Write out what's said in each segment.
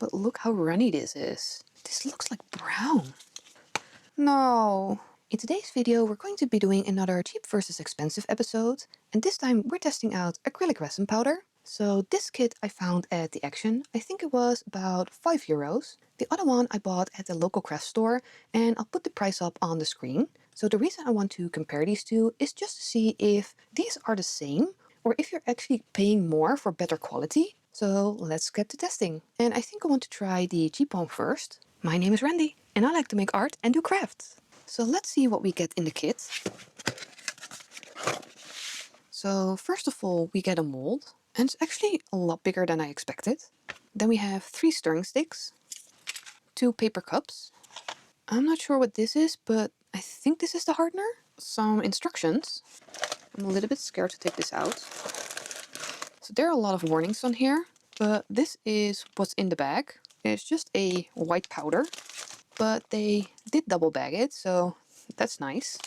But look how runny this is. This looks like brown. No. In today's video, we're going to be doing another cheap versus expensive episode. And this time we're testing out acrylic resin powder. So this kit I found at the Action. I think it was about €5. The other one I bought at the local craft store, and I'll put the price up on the screen. So the reason I want to compare these two is just to see if these are the same or if you're actually paying more for better quality. So let's get to testing. And I think I want to try the cheap one first. My name is Randy, and I like to make art and do crafts. So let's see what we get in the kit. So first of all, we get a mold, and it's actually a lot bigger than I expected. Then we have 3 stirring sticks, 2 paper cups. I'm not sure what this is, but I think this is the hardener. Some instructions. I'm a little bit scared to take this out. So there are a lot of warnings on here, but this is what's in the bag. It's just a white powder, but they did double bag it, so that's nice.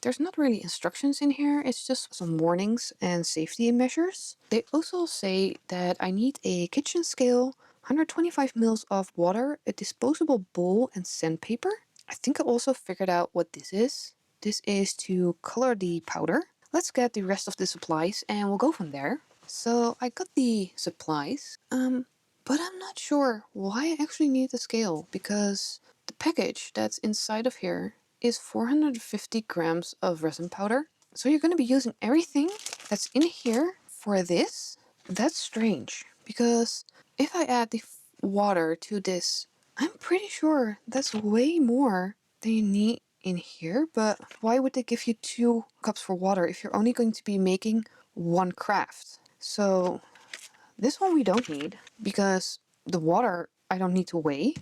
There's not really instructions in here, it's just some warnings and safety measures. They also say that I need a kitchen scale, 125 ml of water, a disposable bowl and sandpaper. I think I also figured out what this is. This is to color the powder. Let's get the rest of the supplies and we'll go from there. So I got the supplies, but I'm not sure why I actually need the scale, because the package that's inside of here is 450 grams of resin powder. So you're going to be using everything that's in here for this? That's strange, because if I add the water to this, I'm pretty sure that's way more than you need in here. But why would they give you 2 cups for water if you're only going to be making 1 craft? So this one we don't need, because the water I don't need to weigh.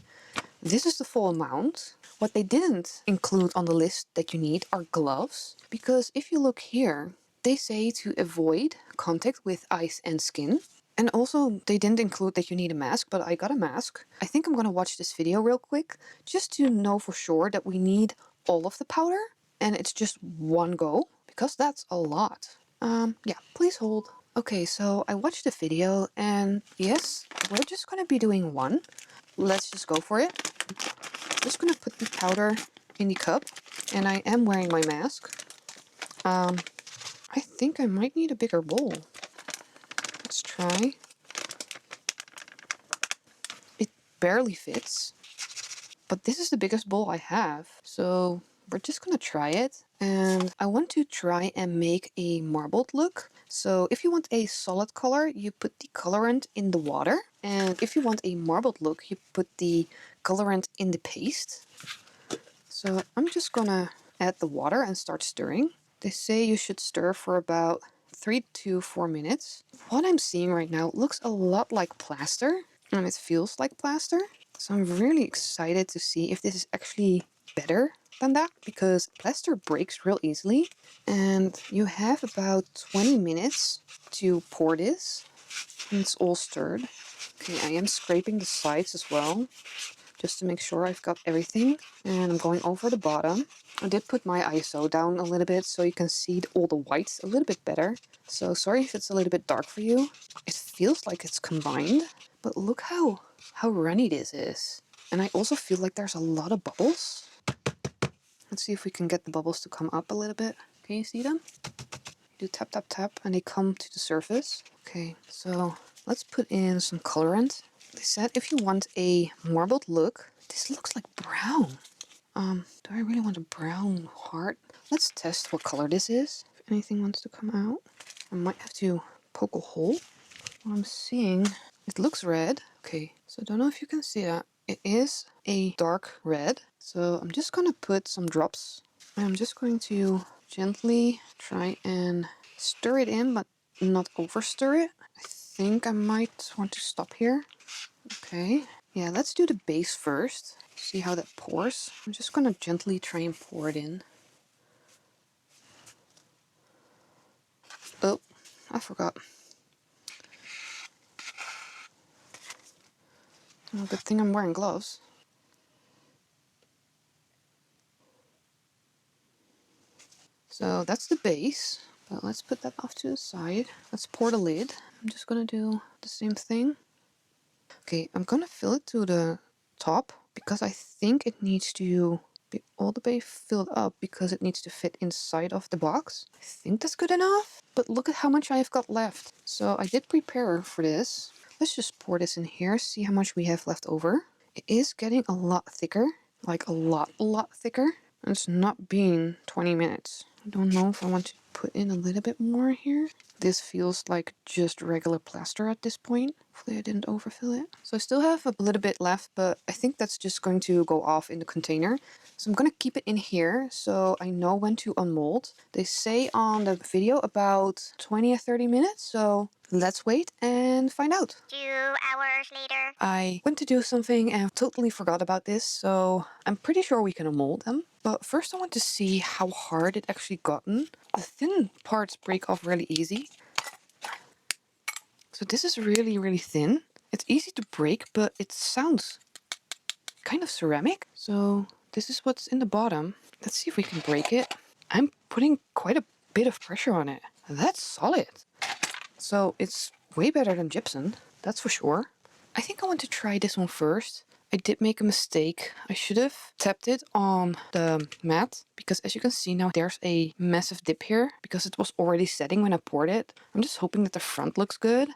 This is the full amount. What they didn't include on the list that you need are gloves, because if you look here, they say to avoid contact with ice and skin. And also they didn't include that you need a mask, but I got a mask. I think I'm gonna watch this video real quick just to know for sure that we need all of the powder and it's just 1 go, because that's a lot. Yeah, please hold. Okay, so I watched the video and yes, we're just gonna be doing 1. Let's just go for it. I'm just gonna put the powder in the cup, and I am wearing my mask. I think I might need a bigger bowl. Let's try. It barely fits, but this is the biggest bowl I have, so we're just gonna try it. And I want to try and make a marbled look. So if you want a solid color, you put the colorant in the water, and if you want a marbled look, you put the colorant in the paste. So I'm just gonna add the water and start stirring. They say you should stir for about 3 to 4 minutes. What I'm seeing right now looks a lot like plaster, and it feels like plaster. So I'm really excited to see if this is actually better than that, because plaster breaks real easily. And you have about 20 minutes to pour this, and it's all stirred. Okay, I am scraping the sides as well, just to make sure I've got everything. And I'm going over the bottom. I did put my ISO down a little bit so you can see all the whites a little bit better. So sorry if it's a little bit dark for you. It feels like it's combined, but look how runny this is. And I also feel like there's a lot of bubbles. Let's see if we can get the bubbles to come up a little bit. Can you see them? You do tap, tap, tap, and they come to the surface. Okay, so let's put in some colorant. They said if you want a marbled look, this looks like brown. Do I really want a brown heart? Let's test what color this is. If anything wants to come out, I might have to poke a hole. What I'm seeing, it looks red. Okay, so I don't know if you can see that. It is a dark red. So I'm just gonna put some drops. I'm just going to gently try and stir it in, but not over stir it. I think I might want to stop here. Okay, yeah, let's do the base first. See how that pours. I'm just gonna gently try and pour it in. Oh, I forgot. Oh, good thing I'm wearing gloves. So that's the base, but let's put that off to the side. Let's pour the lid. I'm just gonna do the same thing. Okay, I'm gonna fill it to the top because I think it needs to be all the way filled up because it needs to fit inside of the box. I think that's good enough, but look at how much I've got left. So I did prepare for this. Let's just pour this in here, see how much we have left over. It is getting a lot thicker, like a lot thicker. And it's not been 20 minutes. I don't know if I want to put in a little bit more here. This feels like just regular plaster at this point. Hopefully I didn't overfill it. So I still have a little bit left, but I think that's just going to go off in the container. So I'm going to keep it in here so I know when to unmold. They say on the video about 20 or 30 minutes, so let's wait and find out. 2 hours later. I went to do something and totally forgot about this, so I'm pretty sure we can unmold them. But first I want to see how hard it actually gotten. The thin parts break off really easy. So this is really thin. It's easy to break, but it sounds kind of ceramic. So this is what's in the bottom. Let's see if we can break it. I'm putting quite a bit of pressure on it. That's solid. So it's way better than gypsum, that's for sure. I think I want to try this one first. I did make a mistake. I should have tapped it on the mat because as you can see now there's a massive dip here because it was already setting when I poured it. I'm just hoping that the front looks good.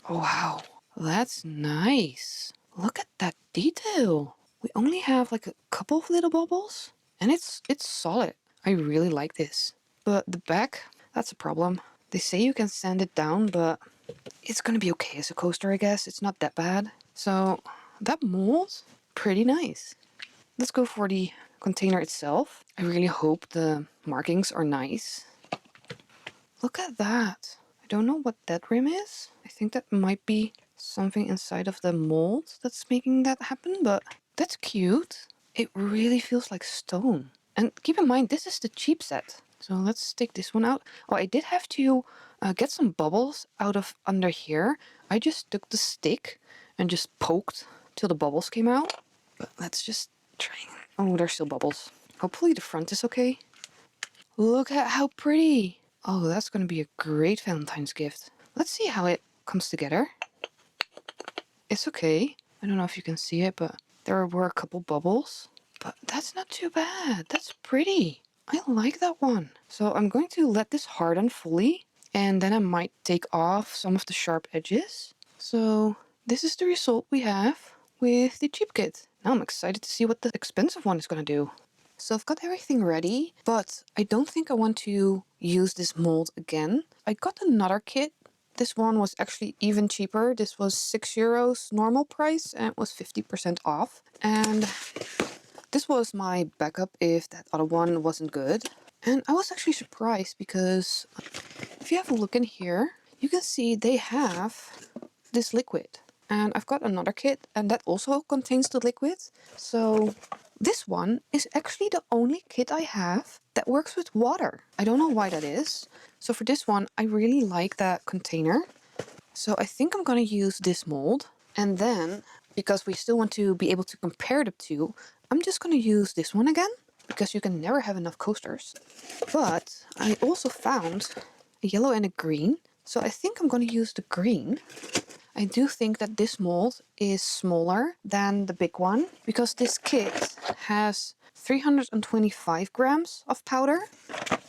Oh wow, that's nice. Look at that detail. We only have like a couple of little bubbles and it's solid. I really like this. But the back, that's a problem. They say you can sand it down, but it's gonna be okay as a coaster, I guess. It's not that bad. So that mold, pretty nice. Let's go for the container itself. I really hope the markings are nice. Look at that. I don't know what that rim is. I think that might be something inside of the mold that's making that happen, but that's cute. It really feels like stone. And keep in mind, this is the cheap set. So let's take this one out. Oh, I did have to get some bubbles out of under here. I just took the stick and just poked till the bubbles came out. But let's just try. Oh, there's still bubbles. Hopefully the front is okay. Look at how pretty. Oh, that's going to be a great Valentine's gift. Let's see how it comes together. It's okay. I don't know if you can see it, but there were a couple bubbles. But that's not too bad. That's pretty. I like that one. So I'm going to let this harden fully. And then I might take off some of the sharp edges. So this is the result we have with the cheap kit. Now I'm excited to see what the expensive one is going to do. So I've got everything ready, but I don't think I want to use this mold again. I got another kit. This one was actually even cheaper. This was €6 normal price and it was 50% off. And this was my backup if that other one wasn't good. And I was actually surprised because if you have a look in here, you can see they have this liquid. And I've got another kit and that also contains the liquid. So this one is actually the only kit I have that works with water. I don't know why that is. So for this one, I really like that container. So I think I'm going to use this mold. And then, because we still want to be able to compare the two, I'm just going to use this one again. Because you can never have enough coasters. But I also found a yellow and a green. So I think I'm going to use the green. I do think that this mold is smaller than the big one because this kit has 325 grams of powder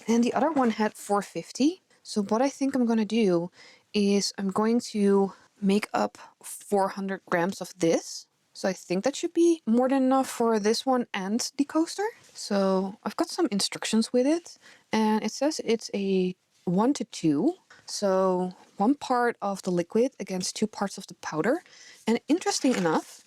and the other one had 450. So what I think I'm going to do is I'm going to make up 400 grams of this. So I think that should be more than enough for this one and the coaster. So I've got some instructions with it and it says it's a 1:2. So 1 part of the liquid against 2 parts of the powder. And interesting enough,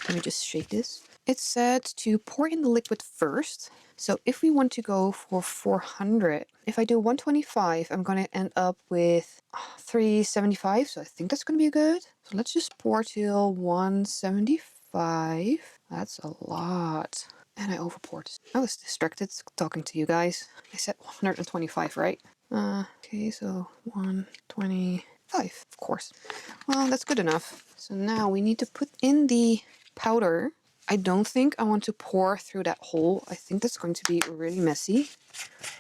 let me just shake this. It said to pour in the liquid first. So if we want to go for 400, if I do 125, I'm going to end up with 375. So I think that's going to be good. So let's just pour till 175. That's a lot. And I overpoured. I was distracted talking to you guys. I said 125, right? Okay, so 125, of course. Well, that's good enough. So now we need to put in the powder. I don't think I want to pour through that hole. I think that's going to be really messy.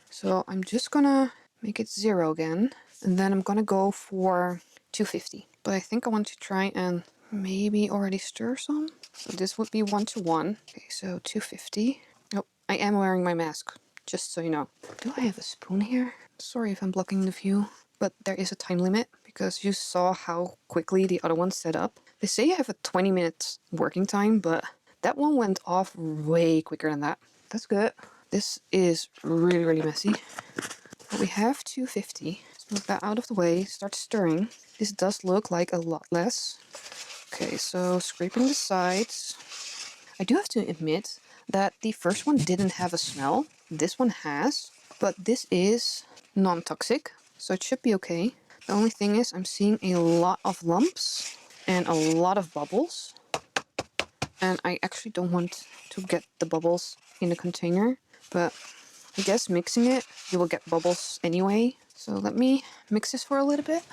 So I'm just gonna make it 0 again. And then I'm gonna go for 250. But I think I want to try and maybe already stir some. So this would be 1 to 1. Okay, so 250. Oh, I am wearing my mask, just so you know. Do I have a spoon here? Sorry if I'm blocking the view, but there is a time limit because you saw how quickly the other one set up. They say you have a 20-minute working time, but that one went off way quicker than that. That's good. This is really, really messy. But we have 250. Let's move that out of the way, start stirring. This does look like a lot less. Okay, so scraping the sides. I do have to admit that the first one didn't have a smell. This one has, but this is non-toxic, so it should be okay. The only thing is I'm seeing a lot of lumps and a lot of bubbles. And I actually don't want to get the bubbles in the container, but I guess mixing it, you will get bubbles anyway. So let me mix this for a little bit.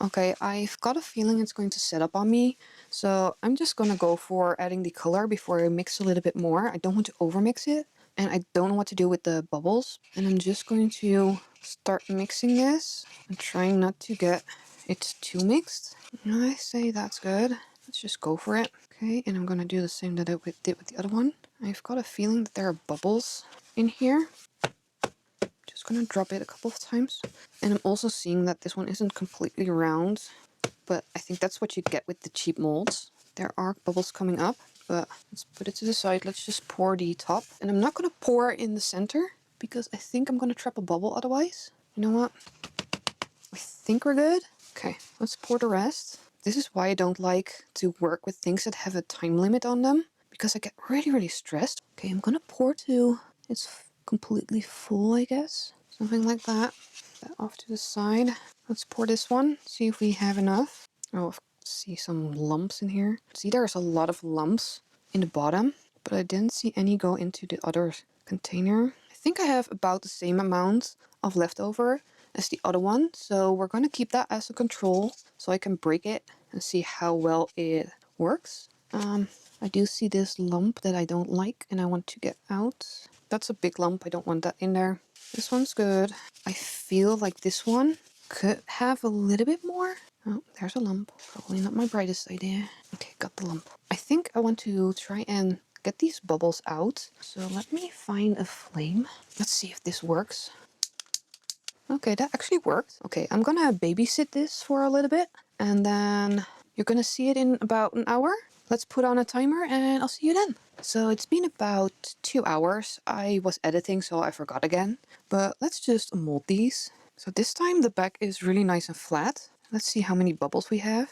Okay, I've got a feeling it's going to set up on me, so I'm just gonna go for adding the color before I mix a little bit more. I don't want to overmix it, and I don't know what to do with the bubbles. And I'm just going to start mixing this and trying not to get it too mixed. And I say that's good. Let's just go for it. Okay, and I'm gonna do the same that I did with the other one. I've got a feeling that there are bubbles in here. Just gonna drop it a couple of times. And I'm also seeing that this one isn't completely round, but I think that's what you get with the cheap molds. There are bubbles coming up, but let's put it to the side. Let's just pour the top. And I'm not gonna pour in the center because I think I'm gonna trap a bubble otherwise. You know what? I think we're good. Okay, let's pour the rest. This is why I don't like to work with things that have a time limit on them, because I get really, really stressed. Okay, I'm gonna pour till it's completely full, I guess. Something like that. That off to the side. Let's pour this one, see if we have enough. Oh, I see some lumps in here. See, there's a lot of lumps in the bottom, but I didn't see any go into the other container. I think I have about the same amount of leftover as the other one, so we're going to keep that as a control so I can break it and see how well it works. I do see this lump that I don't like and I want to get out. That's a big lump, I don't want that in there. This one's good. I feel like this one could have a little bit more. Oh, there's a lump. Probably not my brightest idea. Okay, got the lump. I think I want to try and get these bubbles out. So let me find a flame. Let's see if this works. Okay, that actually worked. Okay, I'm gonna babysit this for a little bit, and then you're gonna see it in about an hour. Let's put on a timer and I'll see you then. So it's been about 2 hours. I was editing, so I forgot again. But let's just mold these. So this time the back is really nice and flat. Let's see how many bubbles we have.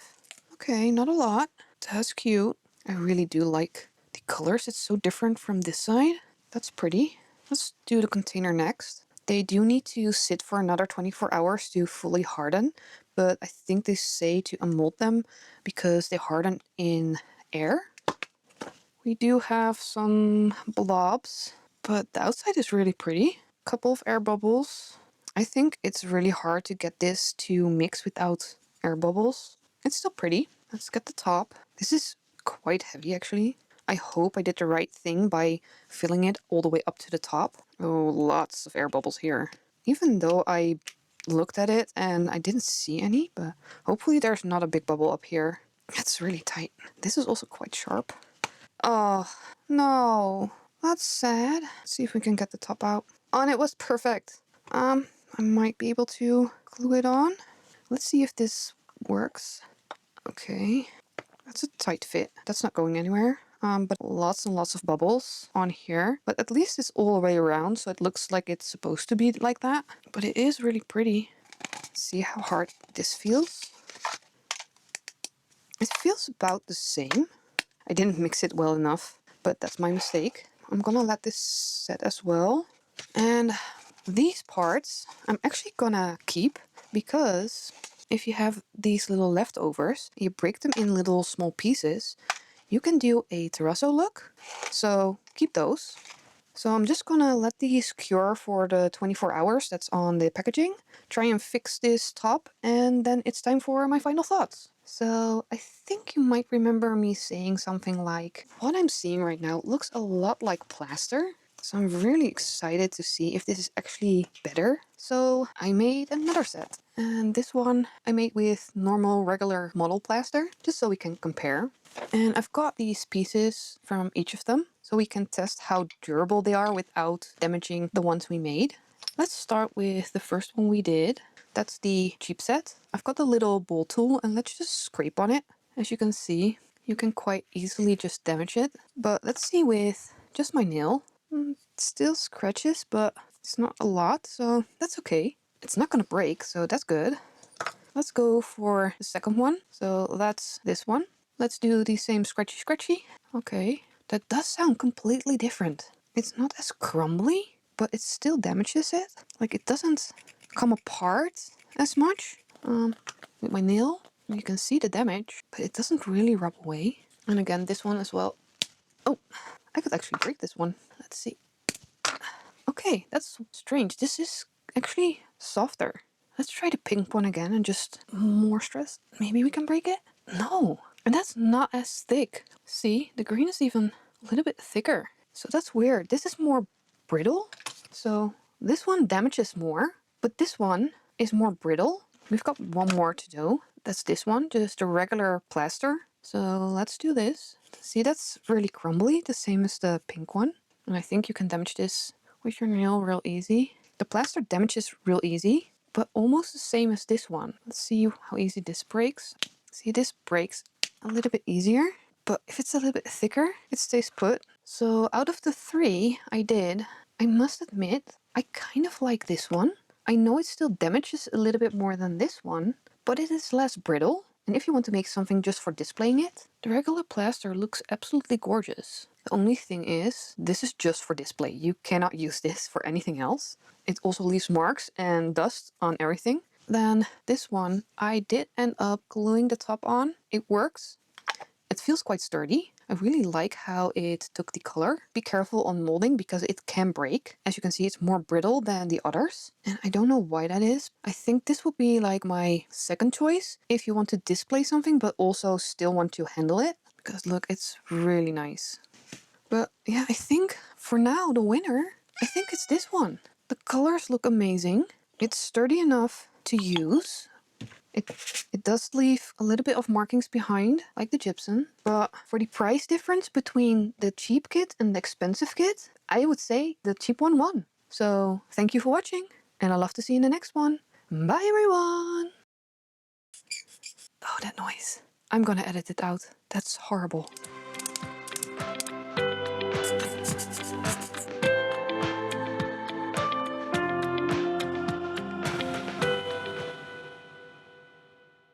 Okay, not a lot. That's cute. I really do like the colors. It's so different from this side. That's pretty. Let's do the container next. They do need to sit for another 24 hours to fully harden, but I think they say to unmold them because they harden in air. We do have some blobs, but the outside is really pretty. Couple of air bubbles. I think it's really hard to get this to mix without air bubbles. It's still pretty. Let's get the top. This is quite heavy actually. I hope I did the right thing by filling it all the way up to the top. Oh, lots of air bubbles here. Even though I looked at it and I didn't see any, but hopefully there's not a big bubble up here. It's really tight. This is also quite sharp. Oh, no. That's sad. Let's see if we can get the top out. Oh, and it was perfect. I might be able to glue it on. Let's see if this works. Okay. That's a tight fit. That's not going anywhere. But lots and lots of bubbles on here. But at least it's all the way around, so it looks like it's supposed to be like that. But it is really pretty. See how hard this feels? It feels about the same. I didn't mix it well enough, but that's my mistake. I'm gonna let this set as well. And these parts I'm actually gonna keep because if you have these little leftovers, you break them in little small pieces, you can do a terrazzo look. So keep those. So I'm just gonna let these cure for the 24 hours that's on the packaging, try and fix this top, and then it's time for my final thoughts. So I think you might remember me saying something like, what I'm seeing right now looks a lot like plaster. So I'm really excited to see if this is actually better. So I made another set And this one I made with normal regular model plaster, just so we can compare. And I've got these pieces from each of them, so we can test how durable they are without damaging the ones we made. Let's start with the first one we did. That's the cheap set. I've got the little bowl tool, and let's just scrape on it. As you can see, you can quite easily just damage it. But let's see with just my nail. It still scratches, but it's not a lot, so that's okay. It's not gonna break, so that's good. Let's go for the second one. So that's this one. Let's do the same scratchy scratchy. Okay, that does sound completely different. It's not as crumbly, but it still damages it. Like, it doesn't come apart as much. With my nail, you can see the damage, but it doesn't really rub away. And again, this one as well. Oh, I could actually break this one. Let's see. Okay, that's strange. This is actually softer. Let's try the pink one again and just more stress. Maybe we can break it? No, and that's not as thick. See, the green is even a little bit thicker. So that's weird. This is more brittle. So this one damages more, but this one is more brittle. We've got one more to do. That's this one, just a regular plaster. So let's do this. See, that's really crumbly, the same as the pink one. And I think you can damage this with your nail real easy. The plaster damages real easy, but almost the same as this one. Let's see how easy this breaks. See, this breaks a little bit easier, but if it's a little bit thicker, it stays put. So out of the three I did, I must admit, I kind of like this one. I know it still damages a little bit more than this one, but it is less brittle. And if you want to make something just for displaying it, the regular plaster looks absolutely gorgeous. The only thing is, this is just for display. You cannot use this for anything else. It also leaves marks and dust on everything. Then this one, I did end up gluing the top on. It works. It feels quite sturdy. I really like how it took the color. Be careful on molding because it can break. As you can see, it's more brittle than the others. And I don't know why that is. I think this would be like my second choice if you want to display something but also still want to handle it. Because look, it's really nice. But yeah, I think for now the winner, I think it's this one. The colors look amazing. It's sturdy enough to use. It does leave a little bit of markings behind, like the gypsum, but for the price difference between the cheap kit and the expensive kit, I would say the cheap one won. So thank you for watching, and I'd love to see you in the next one. Bye everyone! Oh, that noise. I'm gonna edit it out. That's horrible.